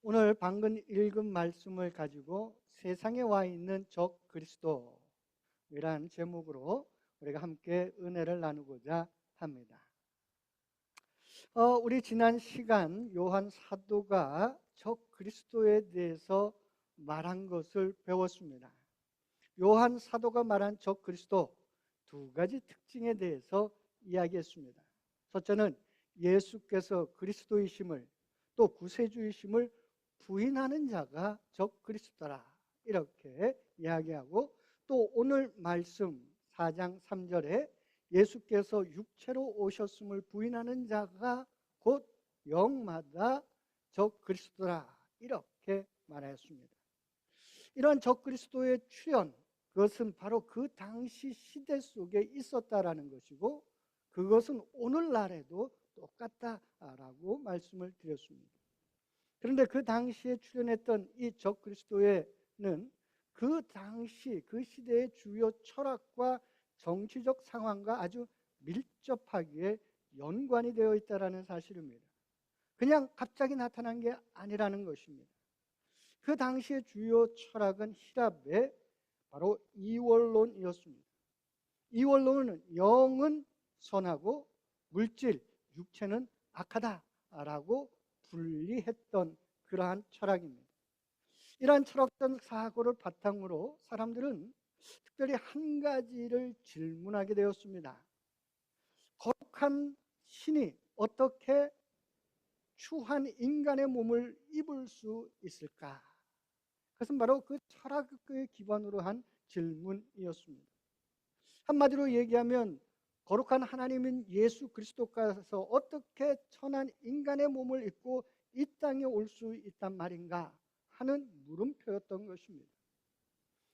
오늘 방금 읽은 말씀을 가지고 세상에 와 있는 적 그리스도이란 제목으로 우리가 함께 은혜를 나누고자 합니다. 우리 지난 시간 요한 사도가 적 그리스도에 대해서 말한 것을 배웠습니다. 요한 사도가 말한 적 그리스도 두 가지 특징에 대해서 이야기했습니다. 첫째는 예수께서 그리스도이심을, 또 구세주이심을 부인하는 자가 적 그리스도라, 이렇게 이야기하고, 또 오늘 말씀 4장 3절에 예수께서 육체로 오셨음을 부인하는 자가 곧 영마다 적 그리스도라, 이렇게 말하였습니다. 이러한 적 그리스도의 출현, 그것은 바로 그 당시 시대 속에 있었다라는 것이고, 그것은 오늘날에도 똑같다라고 말씀을 드렸습니다. 그런데 그 당시에 출현했던 이 적 그리스도에는 그 당시 그 시대의 주요 철학과 정치적 상황과 아주 밀접하게 연관이 되어 있다는 사실입니다. 그냥 갑자기 나타난 게 아니라는 것입니다. 그 당시의 주요 철학은 히랍의 바로 이원론이었습니다. 이원론은 영은 선하고 물질, 육체는 악하다라고 분리했던 그러한 철학입니다. 이러한 철학적 사고를 바탕으로 사람들은 특별히 한 가지를 질문하게 되었습니다. 거룩한 신이 어떻게 추한 인간의 몸을 입을 수 있을까? 그것은 바로 그 철학의 기반으로 한 질문이었습니다. 한마디로 얘기하면 거룩한 하나님인 예수 그리스도께서 어떻게 천한 인간의 몸을 입고 이 땅에 올 수 있단 말인가 하는 물음표였던 것입니다.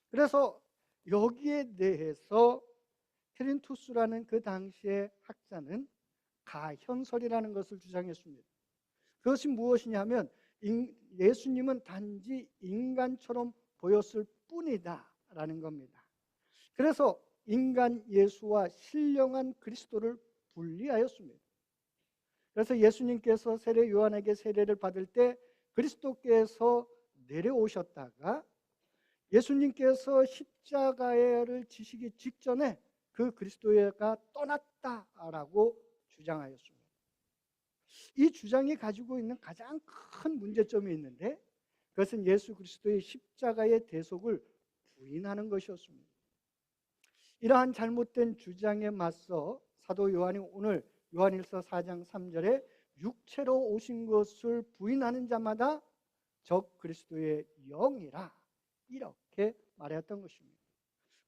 그래서 여기에 대해서 테린투스라는 그 당시의 학자는 가현설이라는 것을 주장했습니다. 그것이 무엇이냐면 예수님은 단지 인간처럼 보였을 뿐이다 라는 겁니다. 그래서 인간 예수와 신령한 그리스도를 분리하였습니다. 그래서 예수님께서 세례 요한에게 세례를 받을 때 그리스도께서 내려오셨다가 예수님께서 십자가를 지시기 직전에 그 그리스도가 떠났다라고 주장하였습니다. 이 주장이 가지고 있는 가장 큰 문제점이 있는데, 그것은 예수 그리스도의 십자가의 대속을 부인하는 것이었습니다. 이러한 잘못된 주장에 맞서 사도 요한이 오늘 요한일서 4장 3절에 육체로 오신 것을 부인하는 자마다 적 그리스도의 영이라, 이렇게 말했던 것입니다.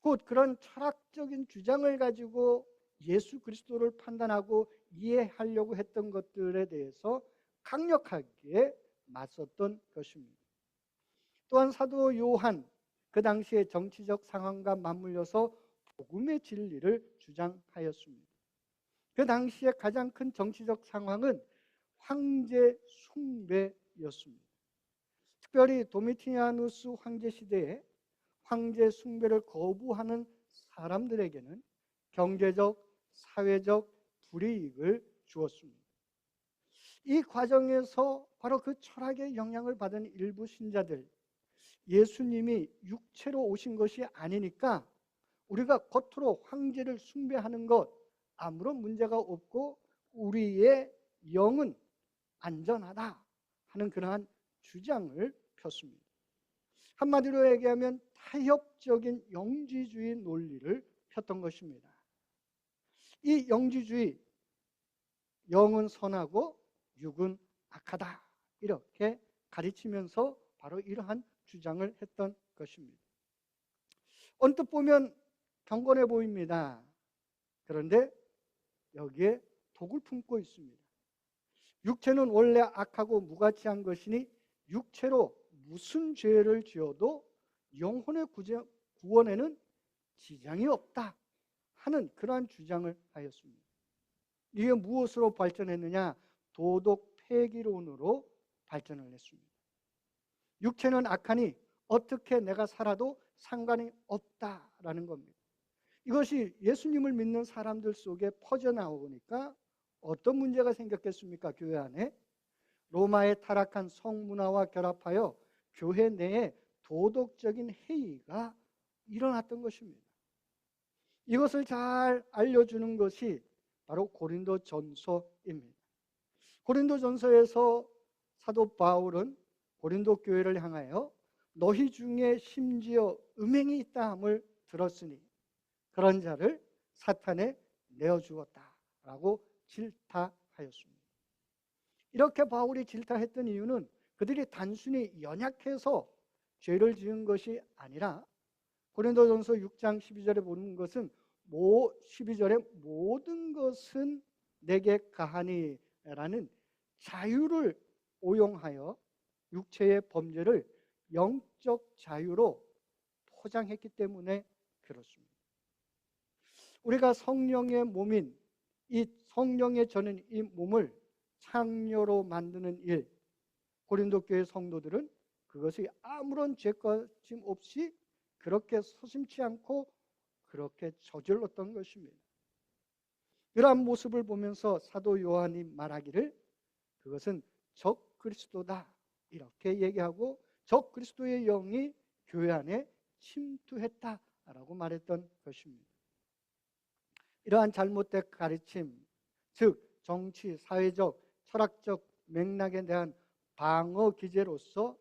곧 그런 철학적인 주장을 가지고 예수 그리스도를 판단하고 이해하려고 했던 것들에 대해서 강력하게 맞섰던 것입니다. 또한 사도 요한, 그 당시의 정치적 상황과 맞물려서 복음의 진리를 주장하였습니다. 그 당시에 가장 큰 정치적 상황은 황제 숭배였습니다. 특별히 도미티아누스 황제 시대에 황제 숭배를 거부하는 사람들에게는 경제적, 사회적 불이익을 주었습니다. 이 과정에서 바로 그 철학의 영향을 받은 일부 신자들, 예수님이 육체로 오신 것이 아니니까 우리가 겉으로 황제를 숭배하는 것 아무런 문제가 없고 우리의 영은 안전하다 하는 그러한 주장을 폈습니다. 한마디로 얘기하면 타협적인 영지주의 논리를 폈던 것입니다. 이 영지주의, 영은 선하고 육은 악하다, 이렇게 가르치면서 바로 이러한 주장을 했던 것입니다. 언뜻 보면 경건해 보입니다. 그런데 여기에 독을 품고 있습니다. 육체는 원래 악하고 무가치한 것이니 육체로 무슨 죄를 지어도 영혼의 구원에는 지장이 없다 하는 그러한 주장을 하였습니다. 이게 무엇으로 발전했느냐? 도덕 폐기론으로 발전을 했습니다. 육체는 악하니 어떻게 내가 살아도 상관이 없다라는 겁니다. 이것이 예수님을 믿는 사람들 속에 퍼져나오니까 어떤 문제가 생겼겠습니까? 교회 안에 로마의 타락한 성문화와 결합하여 교회 내에 도덕적인 해이가 일어났던 것입니다. 이것을 잘 알려주는 것이 바로 고린도전서입니다. 고린도전서에서 사도 바울은 고린도 교회를 향하여 너희 중에 심지어 음행이 있다 함을 들었으니 그런 자를 사탄에 내어주었다라고 질타하였습니다. 이렇게 바울이 질타했던 이유는 그들이 단순히 연약해서 죄를 지은 것이 아니라 고린도전서 6장 12절에 보는 것은 12절에 모든 것은 내게 가하니라는 자유를 오용하여 육체의 범죄를 영적 자유로 포장했기 때문에 그렇습니다. 우리가 성령의 몸인 이 성령의 저는 이 몸을 창녀로 만드는 일, 고린도 교회 성도들은 그것이 아무런 죄거짐 없이 그렇게 서슴지 않고 그렇게 저질렀던 것입니다. 이러한 모습을 보면서 사도 요한이 말하기를 그것은 적 그리스도다 이렇게 얘기하고 적 그리스도의 영이 교회 안에 침투했다라고 말했던 것입니다. 이러한 잘못된 가르침, 즉 정치, 사회적, 철학적 맥락에 대한 방어 기제로서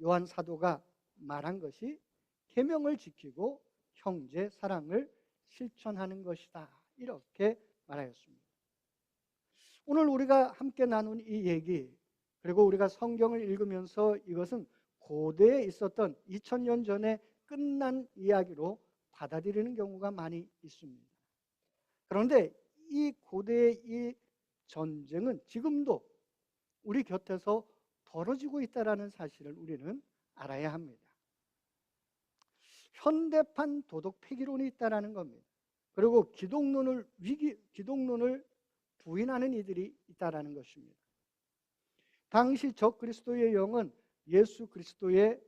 요한 사도가 말한 것이 계명을 지키고 형제 사랑을 실천하는 것이다 이렇게 말하였습니다. 오늘 우리가 함께 나눈 이 얘기, 그리고 우리가 성경을 읽으면서 이것은 고대에 있었던 2000년 전에 끝난 이야기로 받아들이는 경우가 많이 있습니다. 그런데 이 고대의 이 전쟁은 지금도 우리 곁에서 벌어지고 있다는 사실을 우리는 알아야 합니다. 현대판 도덕 폐기론이 있다는 겁니다. 그리고 기독론을 부인하는 이들이 있다는 것입니다. 당시 적 그리스도의 영은 예수 그리스도의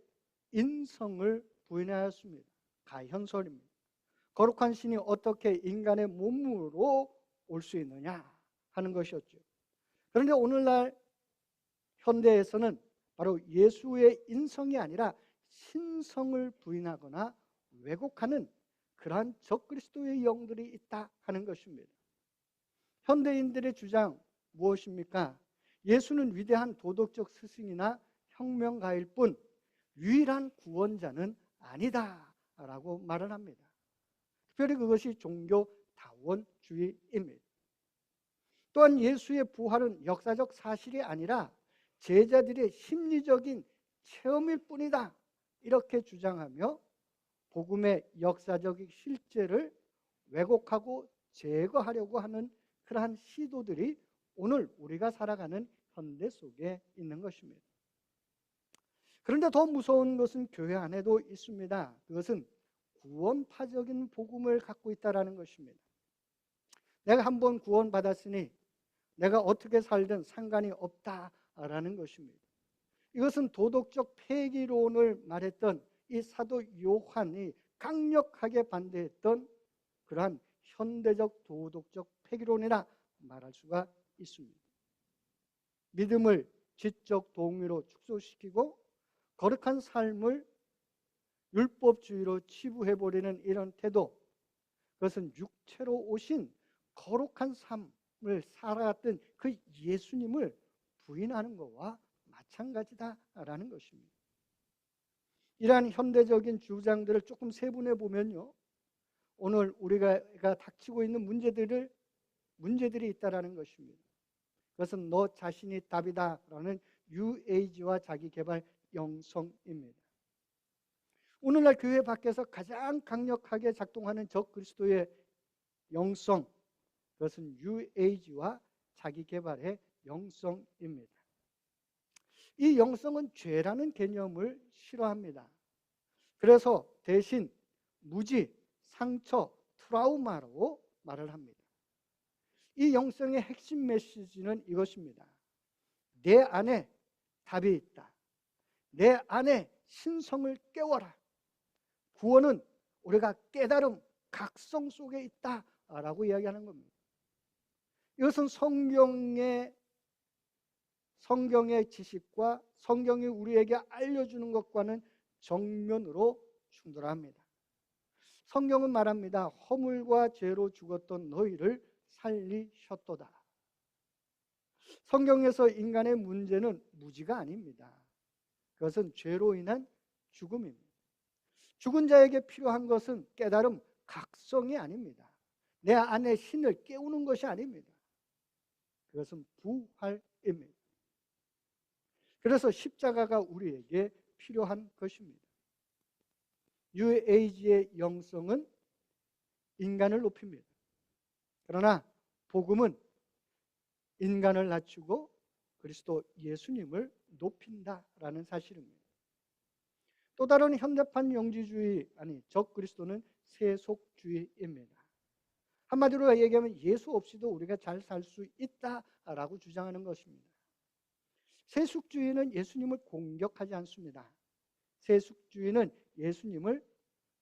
인성을 부인하였습니다. 가현설입니다. 거룩한 신이 어떻게 인간의 몸으로 올 수 있느냐 하는 것이었죠. 그런데 오늘날 현대에서는 바로 예수의 인성이 아니라 신성을 부인하거나 왜곡하는 그러한 적그리스도의 영들이 있다 하는 것입니다. 현대인들의 주장 무엇입니까? 예수는 위대한 도덕적 스승이나 혁명가일 뿐 유일한 구원자는 아니다 라고 말을 합니다. 특별히 그것이 종교다원주의입니다. 또한 예수의 부활은 역사적 사실이 아니라 제자들의 심리적인 체험일 뿐이다 이렇게 주장하며 복음의 역사적 실제를 왜곡하고 제거하려고 하는 그러한 시도들이 오늘 우리가 살아가는 현대 속에 있는 것입니다. 그런데 더 무서운 것은 교회 안에도 있습니다. 그것은 구원파적인 복음을 갖고 있다는 것입니다. 내가 한번 구원받았으니 내가 어떻게 살든 상관이 없다라는 것입니다. 이것은 도덕적 폐기론을 말했던 이 사도 요한이 강력하게 반대했던 그러한 현대적 도덕적 폐기론이라 말할 수가 있습니다. 믿음을 지적 동의로 축소시키고 거룩한 삶을 율법주의로 치부해버리는 이런 태도, 그것은 육체로 오신 거룩한 삶을 살아갔던 그 예수님을 부인하는 것과 마찬가지다라는 것입니다. 이러한 현대적인 주장들을 조금 세분해 보면요, 오늘 우리가 닥치고 있는 문제들이 있다라는 것입니다. 그것은 너 자신이 답이다라는 뉴에이지와 자기개발 영성입니다. 오늘날 교회 밖에서 가장 강력하게 작동하는 적 그리스도의 영성, 그것은 뉴에이지와 자기개발의 영성입니다. 이 영성은 죄라는 개념을 싫어합니다. 그래서 대신 무지, 상처, 트라우마로 말을 합니다. 이 영성의 핵심 메시지는 이것입니다. 내 안에 답이 있다. 내 안에 신성을 깨워라. 구원은 우리가 깨달음, 각성 속에 있다라고 이야기하는 겁니다. 이것은 성경의 성경의 지식과 성경이 우리에게 알려주는 것과는 정면으로 충돌합니다. 성경은 말합니다. 허물과 죄로 죽었던 너희를 살리셨도다. 성경에서 인간의 문제는 무지가 아닙니다. 그것은 죄로 인한 죽음입니다. 죽은 자에게 필요한 것은 깨달음, 각성이 아닙니다. 내 안의 신을 깨우는 것이 아닙니다. 그것은 부활입니다. 그래서 십자가가 우리에게 필요한 것입니다. 뉴에이지의 영성은 인간을 높입니다. 그러나 복음은 인간을 낮추고 그리스도 예수님을 높인다라는 사실입니다. 또 다른 현대판 영지주의, 적 그리스도는 세속주의입니다. 한마디로 얘기하면 예수 없이도 우리가 잘 살 수 있다라고 주장하는 것입니다. 세속주의는 예수님을 공격하지 않습니다. 세속주의는 예수님을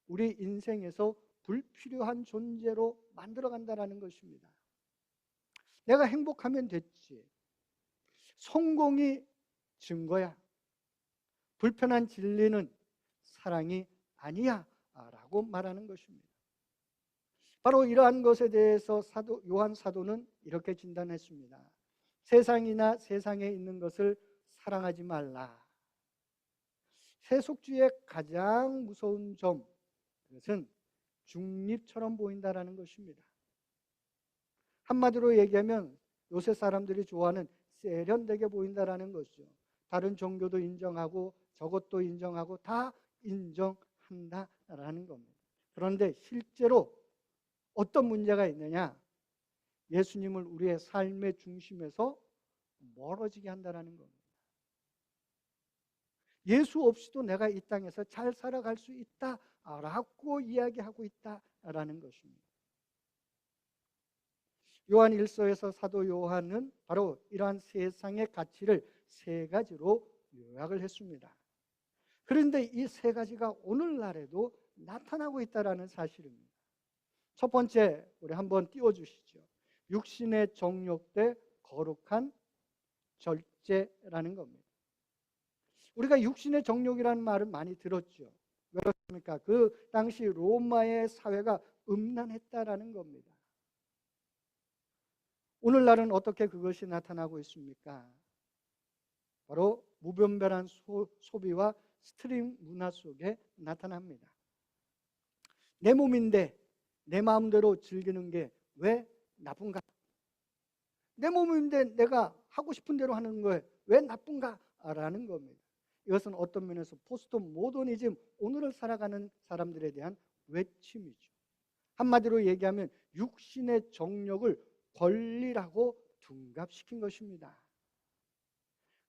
우리 인생에서 불필요한 존재로 만들어간다는 것입니다. 내가 행복하면 됐지. 성공이 증거야. 불편한 진리는 사랑이 아니야 라고 말하는 것입니다. 바로 이러한 것에 대해서 요한 사도는 이렇게 진단했습니다. 세상이나 세상에 있는 것을 사랑하지 말라. 세속주의의 가장 무서운 점, 그것은 중립처럼 보인다는 것입니다. 한마디로 얘기하면 요새 사람들이 좋아하는 세련되게 보인다는 것이죠. 다른 종교도 인정하고 저것도 인정하고 다 인정한다라는 겁니다. 그런데 실제로 어떤 문제가 있느냐? 예수님을 우리의 삶의 중심에서 멀어지게 한다는 겁니다. 예수 없이도 내가 이 땅에서 잘 살아갈 수 있다라고 이야기하고 있다라는 것입니다. 요한 1서에서 사도 요한은 바로 이러한 세상의 가치를 세 가지로 요약을 했습니다. 그런데 이 세 가지가 오늘날에도 나타나고 있다는 사실입니다. 첫 번째, 우리 한번 띄워주시죠. 육신의 정욕 대 거룩한 절제라는 겁니다. 우리가 육신의 정욕이라는 말을 많이 들었죠. 왜 그렇습니까? 그 당시 로마의 사회가 음란했다라는 겁니다. 오늘날은 어떻게 그것이 나타나고 있습니까? 바로 무분별한 소비와 스트림 문화 속에 나타납니다. 내 몸인데 내 마음대로 즐기는 게 왜 나쁜가? 내 몸인데 내가 하고 싶은 대로 하는 거에 왜 나쁜가? 라는 겁니다. 이것은 어떤 면에서 포스트 모더니즘, 오늘을 살아가는 사람들에 대한 외침이죠. 한마디로 얘기하면 육신의 정욕을 권리라고 둔갑시킨 것입니다.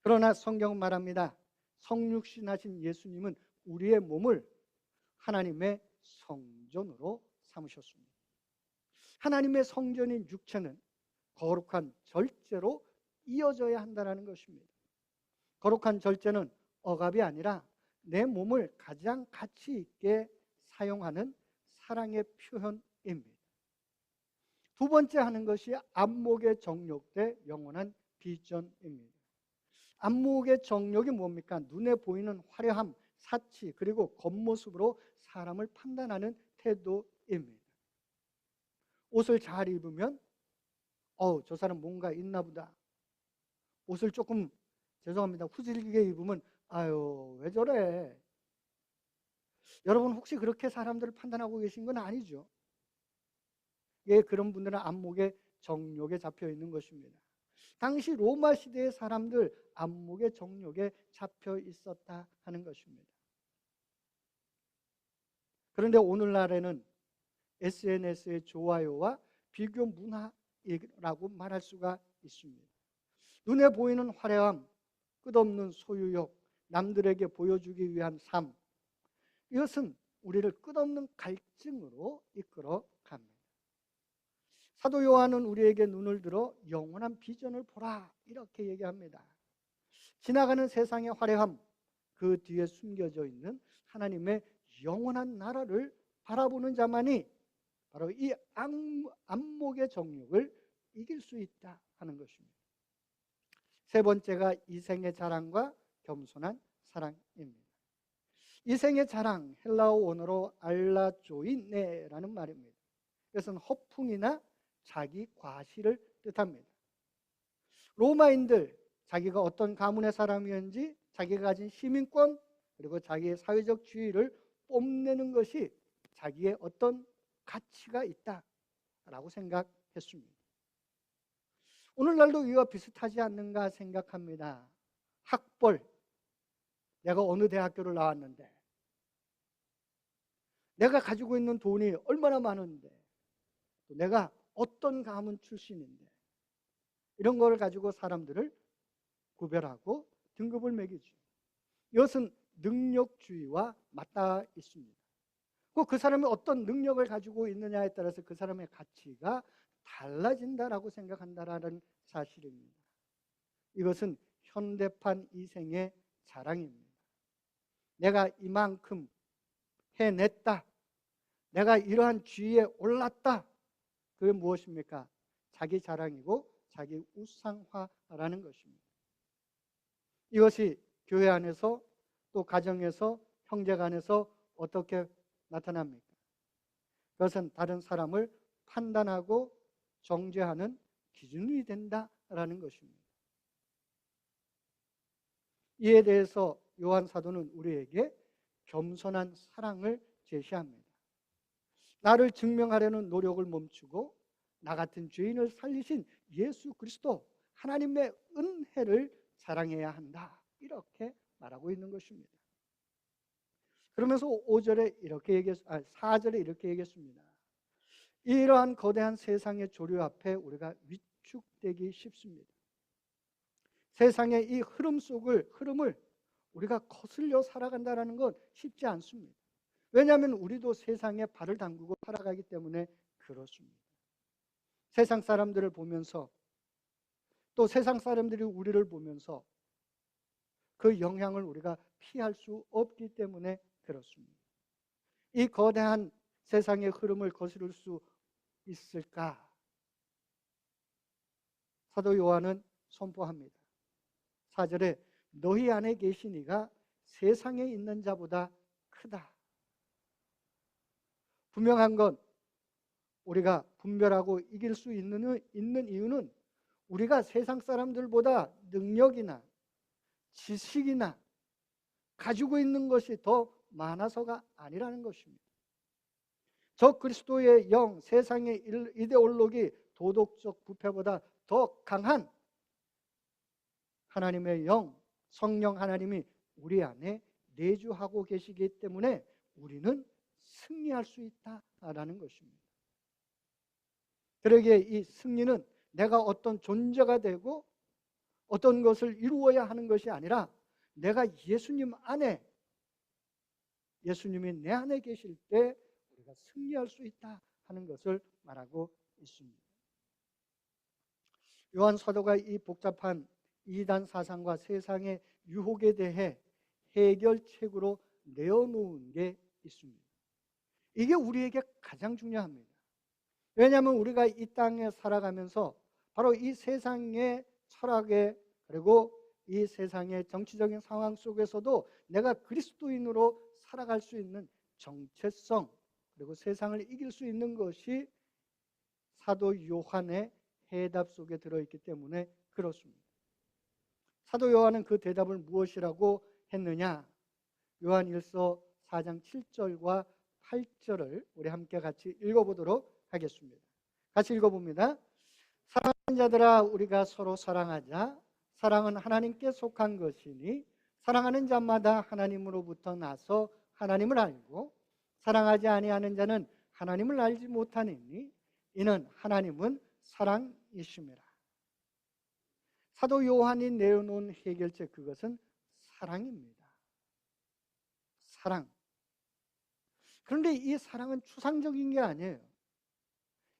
그러나 성경은 말합니다. 성육신하신 예수님은 우리의 몸을 하나님의 성전으로 삼으셨습니다. 하나님의 성전인 육체는 거룩한 절제로 이어져야 한다는 것입니다. 거룩한 절제는 억압이 아니라 내 몸을 가장 가치 있게 사용하는 사랑의 표현입니다. 두 번째 하는 것이 안목의 정욕 대 영원한 비전입니다. 안목의 정욕이 뭡니까? 눈에 보이는 화려함, 사치, 그리고 겉모습으로 사람을 판단하는 태도입니다. 옷을 잘 입으면 저 사람 뭔가 있나 보다. 옷을 조금, 죄송합니다, 후질기게 입으면 아유 왜 저래. 여러분 혹시 그렇게 사람들을 판단하고 계신 건 아니죠? 예, 그런 분들은 안목의 정욕에 잡혀 있는 것입니다. 당시 로마 시대의 사람들 안목의 정욕에 잡혀 있었다 하는 것입니다. 그런데 오늘날에는 SNS의 좋아요와 비교 문화라고 말할 수가 있습니다. 눈에 보이는 화려함, 끝없는 소유욕, 남들에게 보여주기 위한 삶, 이것은 우리를 끝없는 갈증으로 이끌어 갑니다. 사도 요한은 우리에게 눈을 들어 영원한 비전을 보라 이렇게 얘기합니다. 지나가는 세상의 화려함, 그 뒤에 숨겨져 있는 하나님의 영원한 나라를 바라보는 자만이 바로 이 안목의 정욕을 이길 수 있다 하는 것입니다. 세 번째가 이생의 자랑과 겸손한 사랑입니다. 이생의 자랑, 헬라어 원어로 알라조이네라는 말입니다. 이것은 허풍이나 자기 과시를 뜻합니다. 로마인들, 자기가 어떤 가문의 사람이었는지 자기가 가진 시민권 그리고 자기의 사회적 지위를 뽐내는 것이 자기의 어떤 가치가 있다라고 생각했습니다. 오늘날도 이와 비슷하지 않는가 생각합니다. 학벌, 내가 어느 대학교를 나왔는데, 내가 가지고 있는 돈이 얼마나 많은데, 또 내가 어떤 가문 출신인데, 이런 걸 가지고 사람들을 구별하고 등급을 매기죠. 이것은 능력주의와 맞닿아 있습니다. 그 사람이 어떤 능력을 가지고 있느냐에 따라서 그 사람의 가치가 달라진다라고 생각한다라는 사실입니다. 이것은 현대판 이생의 자랑입니다. 내가 이만큼 해냈다. 내가 이러한 지위에 올랐다. 그게 무엇입니까? 자기 자랑이고 자기 우상화라는 것입니다. 이것이 교회 안에서 또 가정에서 형제간에서 어떻게 나타납니까? 그것은 다른 사람을 판단하고 정죄하는 기준이 된다라는 것입니다. 이에 대해서 요한 사도는 우리에게 겸손한 사랑을 제시합니다. 나를 증명하려는 노력을 멈추고 나 같은 죄인을 살리신 예수 그리스도 하나님의 은혜를 자랑해야 한다. 이렇게 말하고 있는 것입니다. 그러면서 4절에 이렇게 얘기했습니다. 이러한 거대한 세상의 조류 앞에 우리가 위축되기 쉽습니다. 세상의 이 흐름을 우리가 거슬려 살아간다는 건 쉽지 않습니다. 왜냐하면 우리도 세상에 발을 담그고 살아가기 때문에 그렇습니다. 세상 사람들을 보면서 또 세상 사람들이 우리를 보면서 그 영향을 우리가 피할 수 없기 때문에 그렇습니다. 이 거대한 세상의 흐름을 거스를 수 있을까? 사도 요한은 선포합니다. 4절에 너희 안에 계신 이가 세상에 있는 자보다 크다. 분명한 건 우리가 분별하고 이길 수 있는 이유는 우리가 세상 사람들보다 능력이나 지식이나 가지고 있는 것이 더 많아서가 아니라는 것입니다. 저 그리스도의 영, 세상의 이데올로기, 도덕적 부패보다 더 강한 하나님의 영, 성령 하나님이 우리 안에 내주하고 계시기 때문에 우리는 승리할 수 있다라는 것입니다. 그러기에 이 승리는 내가 어떤 존재가 되고 어떤 것을 이루어야 하는 것이 아니라 내가 예수님 안에, 예수님이 내 안에 계실 때 우리가 승리할 수 있다 하는 것을 말하고 있습니다. 요한 사도가 이 복잡한 이단 사상과 세상의 유혹에 대해 해결책으로 내어놓은 게 있습니다. 이게 우리에게 가장 중요합니다. 왜냐하면 우리가 이 땅에 살아가면서 바로 이 세상의 철학에 그리고 이 세상의 정치적인 상황 속에서도 내가 그리스도인으로 살아갈 수 있는 정체성 그리고 세상을 이길 수 있는 것이 사도 요한의 해답 속에 들어있기 때문에 그렇습니다. 사도 요한은 그 대답을 무엇이라고 했느냐? 요한 1서 4장 7절과 8절을 우리 함께 같이 읽어보도록 하겠습니다. 같이 읽어봅니다. 사랑하는 자들아 우리가 서로 사랑하자. 사랑은 하나님께 속한 것이니 사랑하는 자마다 하나님으로부터 나서 하나님을 알고 사랑하지 아니하는 자는 하나님을 알지 못하느니 이는 하나님은 사랑이심이라. 사도 요한이 내어놓은 해결책, 그것은 사랑입니다. 사랑. 그런데 이 사랑은 추상적인 게 아니에요.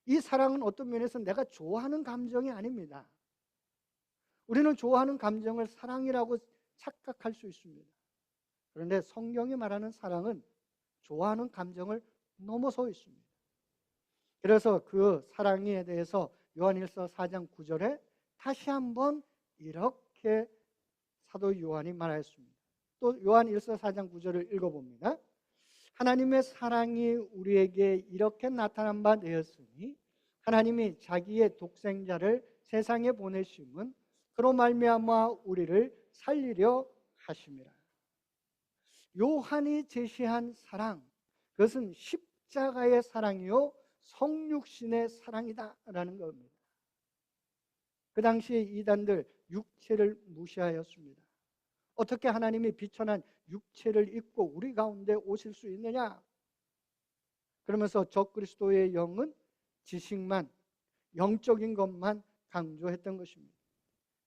이 사랑은 어떤 면에서 내가 좋아하는 감정이 아닙니다. 우리는 좋아하는 감정을 사랑이라고 착각할 수 있습니다. 그런데 성경이 말하는 사랑은 좋아하는 감정을 넘어서 있습니다. 그래서 그 사랑에 대해서 요한일서 4장 9절에 다시 한번 이렇게 이렇게 사도 요한이 말하였습니다. 또 요한 1서 4장 9절을 읽어봅니다. 하나님의 사랑이 우리에게 이렇게 나타난 바 되었으니 하나님이 자기의 독생자를 세상에 보내심은 그로 말미암아 우리를 살리려 하심이라. 요한이 제시한 사랑, 그것은 십자가의 사랑이요 성육신의 사랑이다라는 겁니다. 그 당시에 이단들 육체를 무시하였습니다. 어떻게 하나님이 비천한 육체를 입고 우리 가운데 오실 수 있느냐? 그러면서 적그리스도의 영은 지식만, 영적인 것만 강조했던 것입니다.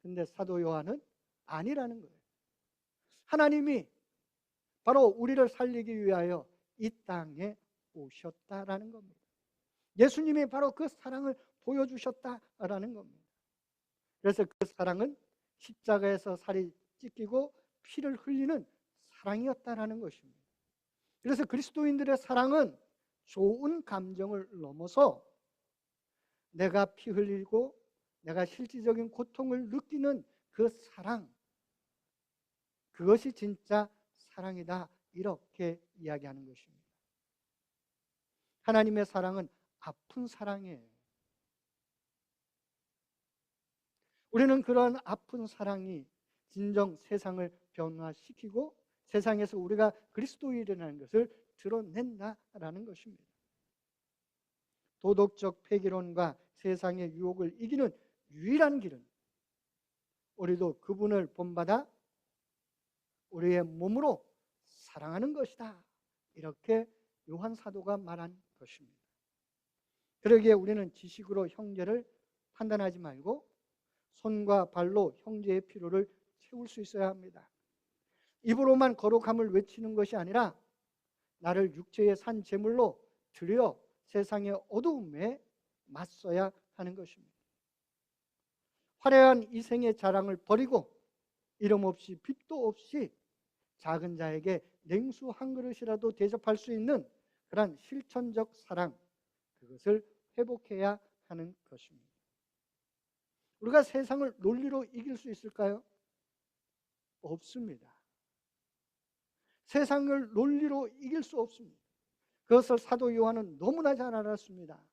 그런데 사도 요한은 아니라는 거예요. 하나님이 바로 우리를 살리기 위하여 이 땅에 오셨다라는 겁니다. 예수님이 바로 그 사랑을 보여주셨다라는 겁니다. 그래서 그 사랑은 십자가에서 살이 찢기고 피를 흘리는 사랑이었다라는 것입니다. 그래서 그리스도인들의 사랑은 좋은 감정을 넘어서 내가 피 흘리고 내가 실질적인 고통을 느끼는 그 사랑, 그것이 진짜 사랑이다, 이렇게 이야기하는 것입니다. 하나님의 사랑은 아픈 사랑이에요. 우리는 그런 아픈 사랑이 진정 세상을 변화시키고 세상에서 우리가 그리스도인이라는 것을 드러낸다라는 것입니다. 도덕적 폐기론과 세상의 유혹을 이기는 유일한 길은 우리도 그분을 본받아 우리의 몸으로 사랑하는 것이다, 이렇게 요한 사도가 말한 것입니다. 그러기에 우리는 지식으로 형제를 판단하지 말고 손과 발로 형제의 필요를 채울 수 있어야 합니다. 입으로만 거룩함을 외치는 것이 아니라 나를 육체의 산 제물로 드려 세상의 어두움에 맞서야 하는 것입니다. 화려한 이 생의 자랑을 버리고 이름 없이 빚도 없이 작은 자에게 냉수 한 그릇이라도 대접할 수 있는 그런 실천적 사랑, 그것을 회복해야 하는 것입니다. 우리가 세상을 논리로 이길 수 있을까요? 없습니다. 세상을 논리로 이길 수 없습니다. 그것을 사도 요한은 너무나 잘 알았습니다.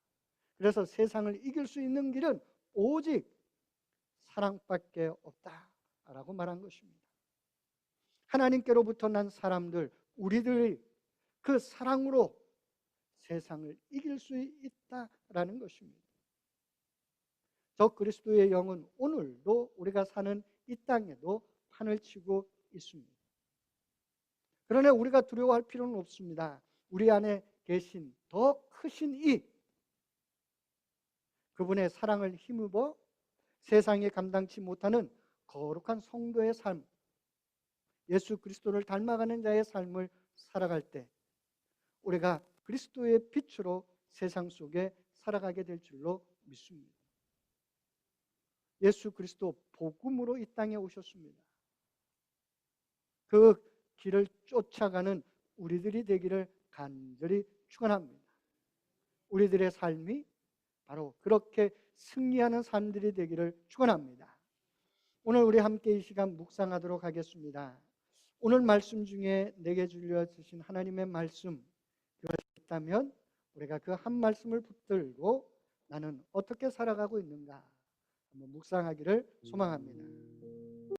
그래서 세상을 이길 수 있는 길은 오직 사랑밖에 없다라고 말한 것입니다. 하나님께로부터 난 사람들, 우리들이 그 사랑으로 세상을 이길 수 있다라는 것입니다. 저 그리스도의 영은 오늘도 우리가 사는 이 땅에도 판을 치고 있습니다. 그러나 우리가 두려워할 필요는 없습니다. 우리 안에 계신 더 크신 이 그분의 사랑을 힘입어 세상에 감당치 못하는 거룩한 성도의 삶, 예수 그리스도를 닮아가는 자의 삶을 살아갈 때 우리가 그리스도의 빛으로 세상 속에 살아가게 될 줄로 믿습니다. 예수 그리스도 복음으로 이 땅에 오셨습니다. 그 길을 쫓아가는 우리들이 되기를 간절히 축원합니다. 우리들의 삶이 바로 그렇게 승리하는 삶들이 되기를 축원합니다. 오늘 우리 함께 이 시간 묵상하도록 하겠습니다. 오늘 말씀 중에 내게 주신 하나님의 말씀 그것이 있다면 우리가 그 한 말씀을 붙들고 나는 어떻게 살아가고 있는가 한번 묵상하기를 소망합니다.